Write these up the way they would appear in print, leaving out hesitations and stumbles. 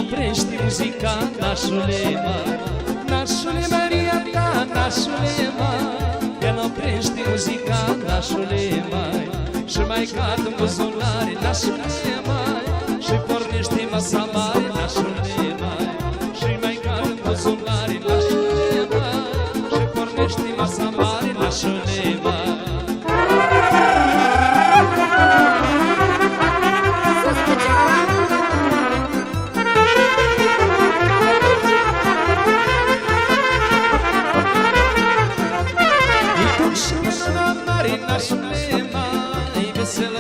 oprești muzica, nașule, mă. Nașule, Maria ta, nașule, mă. Ea n-oprești muzica, nașule, măi. Și mai cad în buzunare, nașule, măi. Și pornește masa mare, nașule, măi. Și mai cad în buzunare, nașule, măi. Și pornește masa mare, nașule, măi.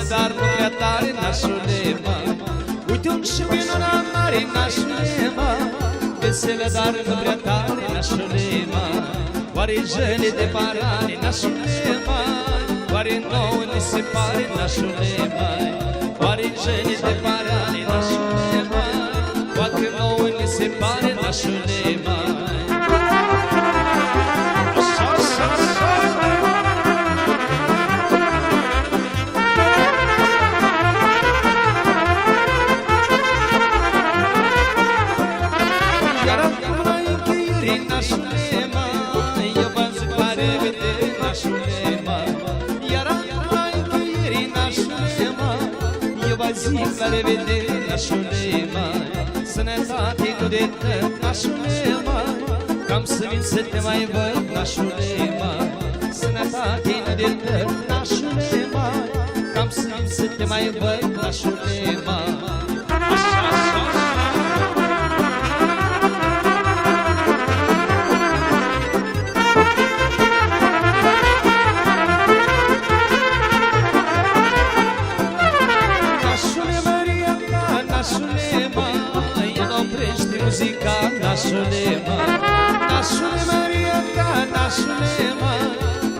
Dar nu prea tare, nașule, mă. Uite-un și minuna mare, nașule, mă. Veselă, dar nu prea tare, nașule, mă. Oare jele de parane, nașule, mă. Oare nouă ne se pare, nașule, mă. Oare jele de parane, nașule, mă. Poate nouă ne se pare, nașule, mă. Nașule, mă, eu v-am zic la revedere, la revedere, nașule mai, sănătate nu de tău, nașule mai, cam să vin să te mai văd, nașule mai, sănătate nu de tău, nașule mai, cam să vin să te mai văd, nașule mai. Așa, așa, așa. Muzica, nașule mai, nașule Maria ta, nașule mai,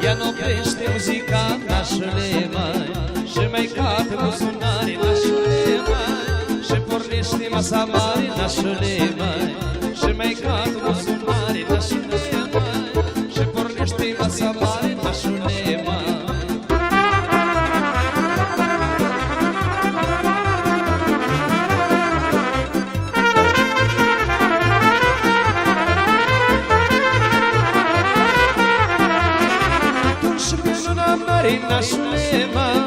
ea n-oprește muzica, nașule mai, și mai cată buzunare, nașule mai, și pornește masa mare, nașule mai, și mai cată buzunare, nașule mai, și pornește masa mare, nașule mai. Nașule mai,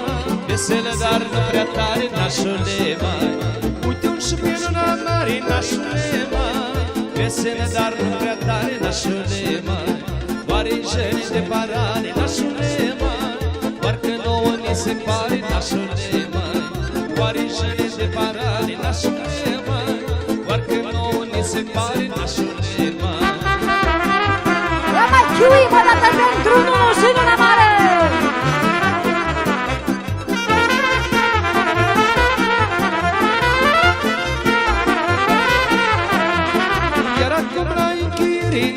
veselă dar nu prea tare, nașule mai. Uite un șupienul mare, nașule mai, veselă dar nu prea tare, nașule mai. Oare-i jări de parale, nașule mai, parcă nouă ni se pare, nașule mai. Oare-i jări de parale, nașule mai, parcă nouă ni se pare, nașule mai. La mai chiui, mă dată pentru unul și nu la mare!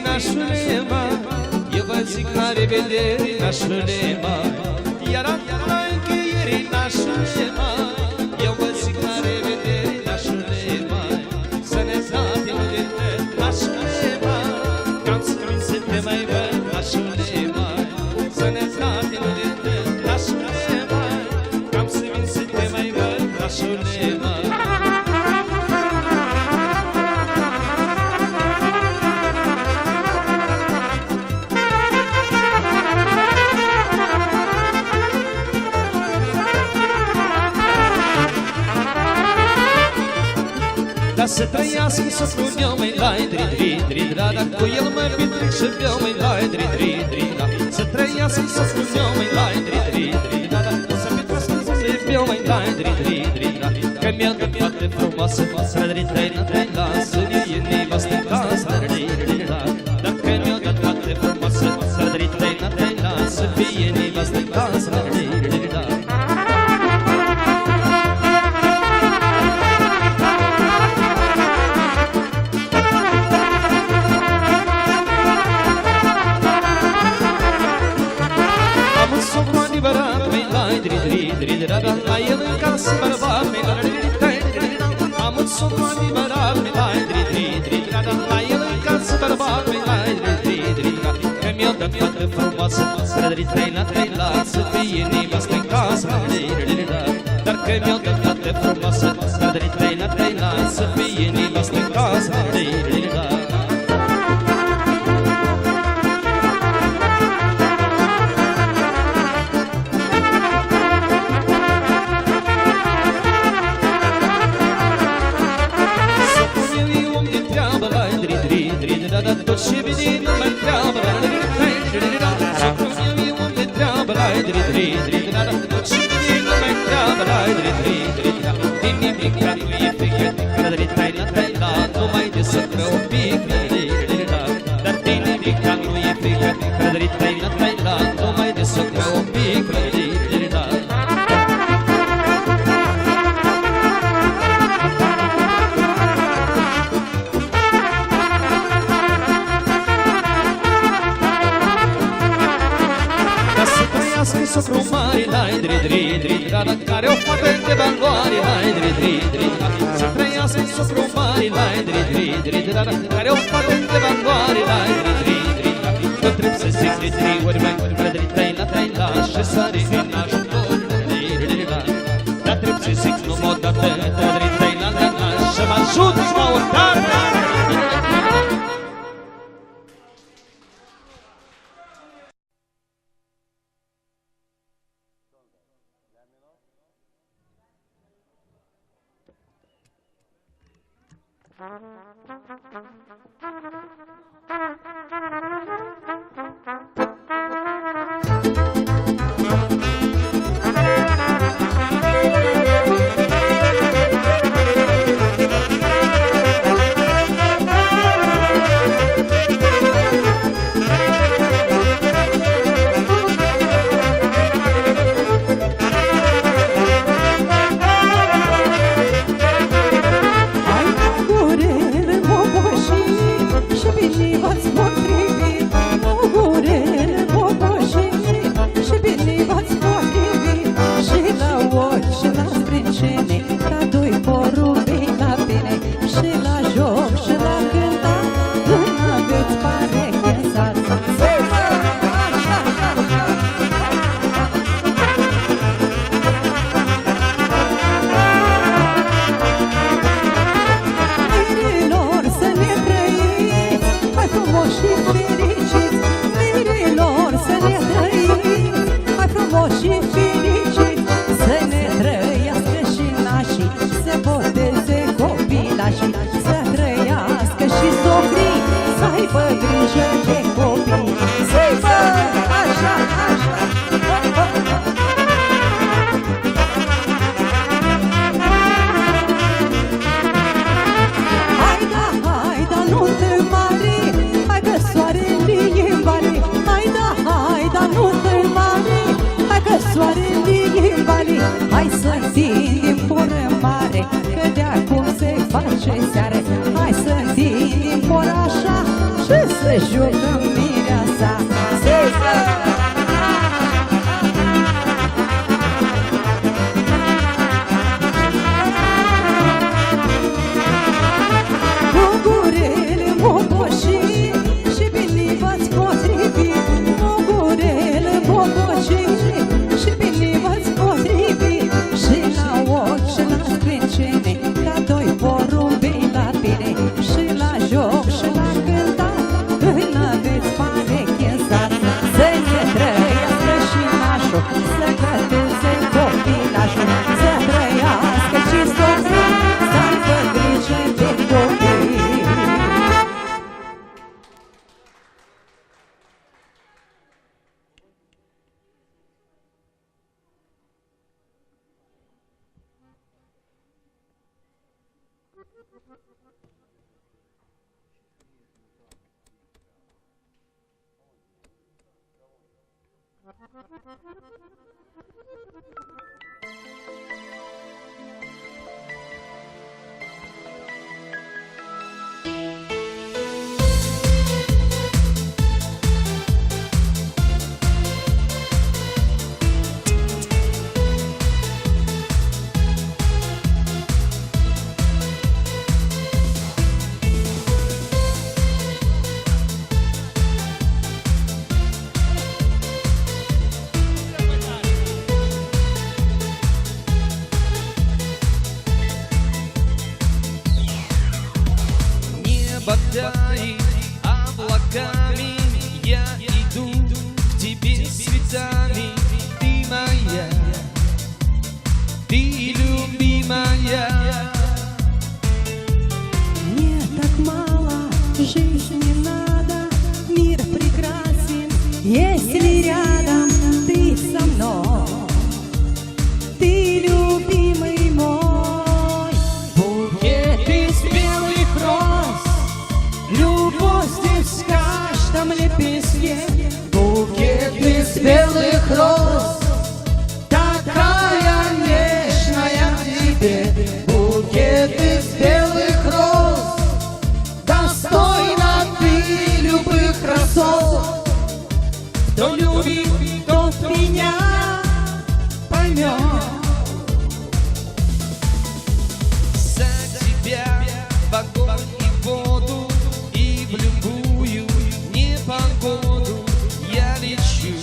Nașule mai, eu vă zic la revedere, nașule mai. Iar acum la încheiere, nașule mai, eu vă zic la revedere, nașule mai. Sănătate nu de tău, nașule mai, cam să vin să te mai văd, nașule mai. Sănătate nu de tău, nașule mai, cam să vin să te mai văd, nașule mai. Dar să trăiască soțul meu, măi, lai, dri-dri-dri, da, dar cu el mă petrec și beau, măi, lai, dri-dri-dri, da. Să trăiască soțul meu, măi, lai, dri-dri-dri, da, dar să petrească soțul meu, măi, lai, dri-dri-dri, da. Că mi-a dat foarte frumoasă, să dri-dri, da, să-mi e nevastă în casă, dri-dri-dri, da. Dar că mi-a dat foarte frumoasă, să dri-dri, da, să fie nevastă în casă, dri-dri-dri, da. La el în casă bărbat, am un somn adevărat, la el în casă bărbat, că mi-a dat fată frumoasă, să fie nevastă în casă, dar că mi-a dat fată frumoasă, să fie nevastă în casă. Tot ce vine nu mă întreabă, socrul meu e om de treabă, tot ce vine nu mă întreabă, din nimic nu e frică, numai de socră un pic, dar din nimic nu e frică, numai de socră un pic. Socru mare, lai, dri-dri-dri, care o fată de valoare, lai, dri-dri-dri, să trăiască socru mare, lai, dri-dri-dri, care o fată de valoare, lai, dri-dri-dri, că trebuie să zic de 3 ori mai, dri-dri-dri, și sare în ajutor, dri-dri-dri, dar trebuie să zic numai o dată, dri-dri-dri, și mă ajut și mă urcat. Бодает облаками, я иду к тебе с цветами. Ты моя, ты любимая. Мне так мало жизни надо, мир прекрасен, если рядом ты со мной. Ты любимый мой, букет из белых роз. Любовь здесь в каждом лепестке, букет из белых роз. Такая нежная в тебе, букет из белых роз. Достойна ты любых красот. Кто любит, тот меня поймет. За тебя в огонь и воду, и в любую непогоду я лечу.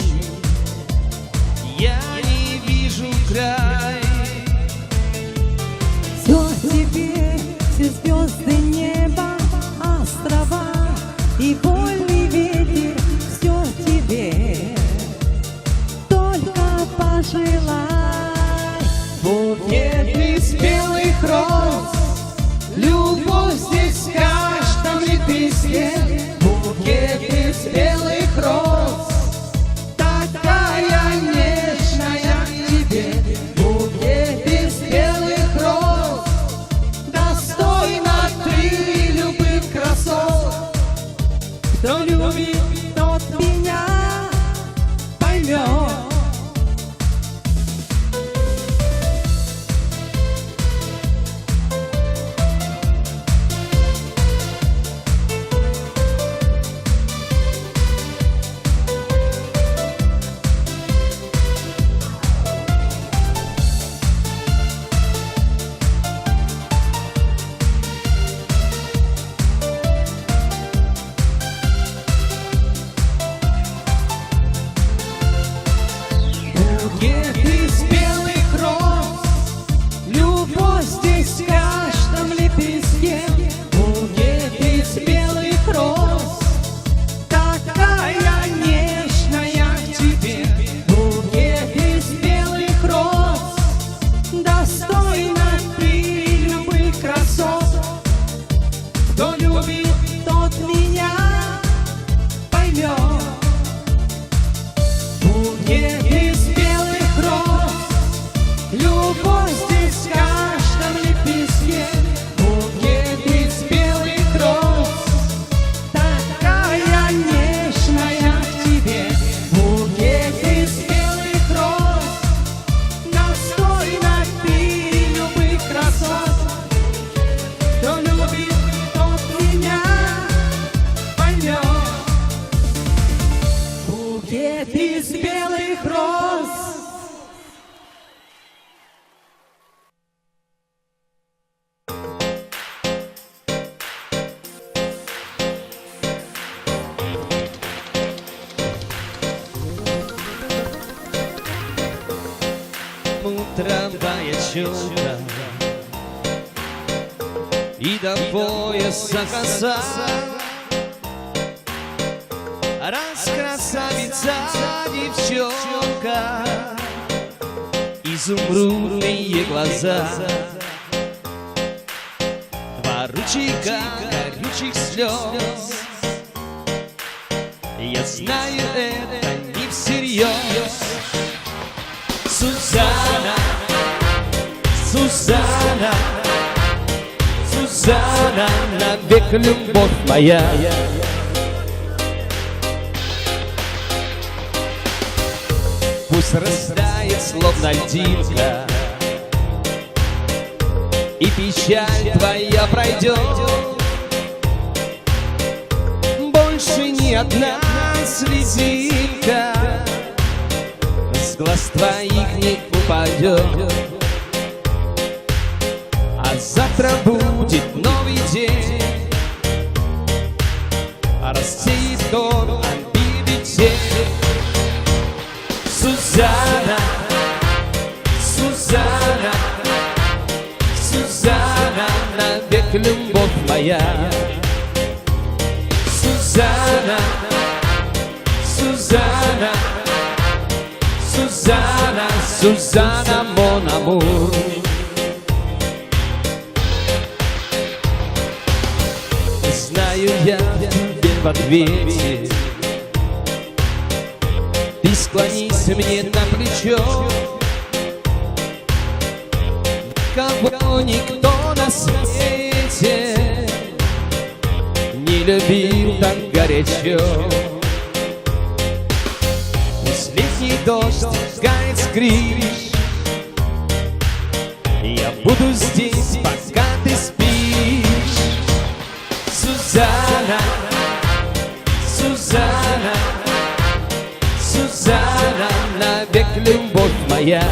Я не вижу край. Все тебе, все звезды, небо, острова и вольный ветер, все тебе. Только пожелай. Букет из белых роз. Любовь здесь кудровая челка и до пояса коса. Раз красавица девчонка, изумрудные глаза, два ручейка горючих слез. Я знаю, это не всерьез. Сузанна, Сузанна, Сузанна, навек любовь моя. Пусть растает, словно льдинка, и печаль твоя пройдет. Больше ни одна слезинка с глаз твоих не упадет. А завтра будет новый день, рассеет он обиды. Сузанна, Сузанна, Сузанна, навек любовь моя. Сузанна, Сузанна, Сузанна, Сузанна, мон амур. Знаю я тебе в ответе, ты склонись мне на плечо. Кого никто на свете не любил так горячо. Пусть летний дождь гает скрипишь, я буду здесь, пока ты спишь. Сузанна, Сузанна, Сузанна, навек любовь моя.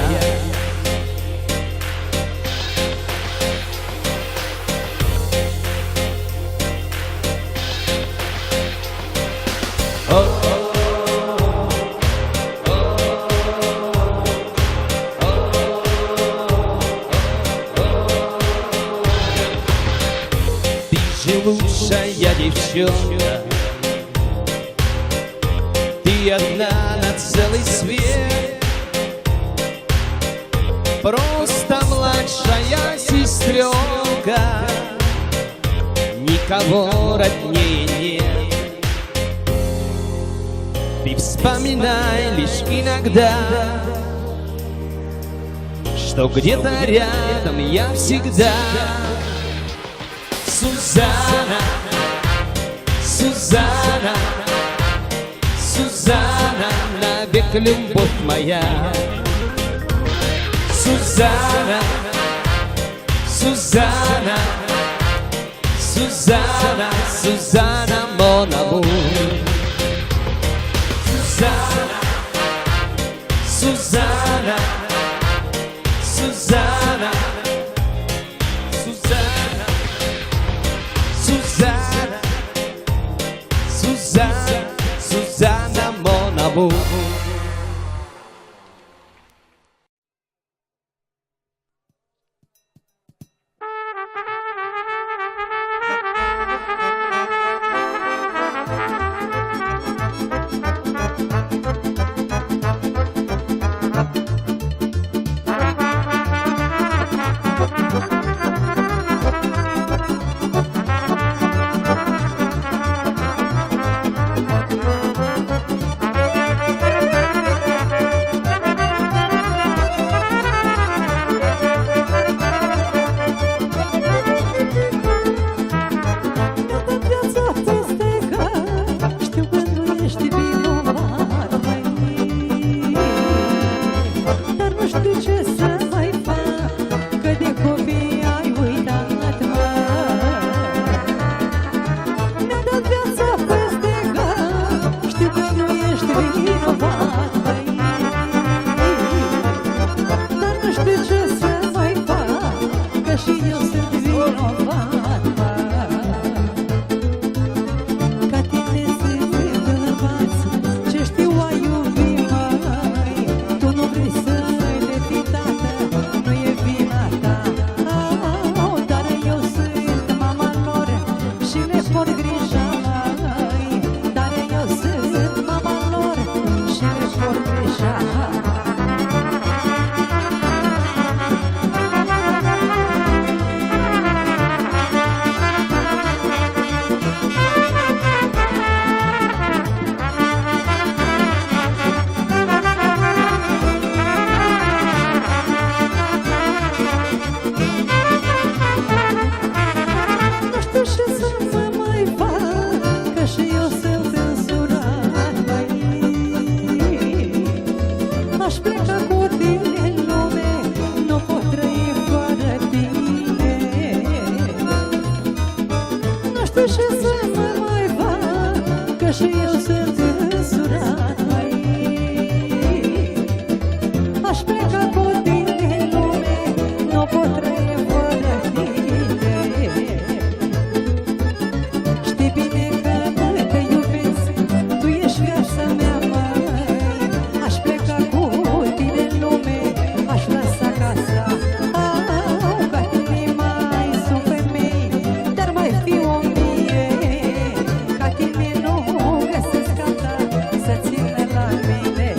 Ты же лучшая девчонка, ты одна на целый свет, просто младшая сестренка, никого роднее нет. Ты вспоминай лишь иногда, что где-то рядом я всегда. Сузанна, Сузанна, Сузанна, навек любовь моя. Сузанна, Сузанна, Сузанна, Сузанна, мон амур. Сузанна, Сузанна, Сузанна, Сузанна, Сузанна, Сузанна, Сузанна, мон амур. spor grija, dar eu sunt mama lor și le spor grija. Aș pleca cu tine în lume, nu pot trăi fără tine. Nu știu ce să mă mai fac, că și eu sunt însurat, măi. Aș pleca cu tine în lume, nu pot trăi fără tine. Știi bine că te iubesc, tu ești viața mea, măi. Aș pleca cu tine în lume, aș lăsa casa. Ca tine mai sunt femei, dar mai fi o mie. Ca tine nu găsesc gata să țină la mine.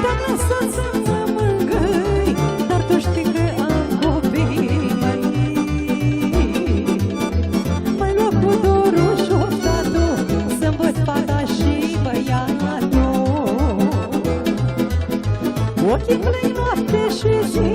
Te-am lăsat să mă mângâi, dar tu știi că am copii, măi. M-ai luat cu dorul și oftatul, să-mi văd fata și băiatul. Ochii plei noapte și zi,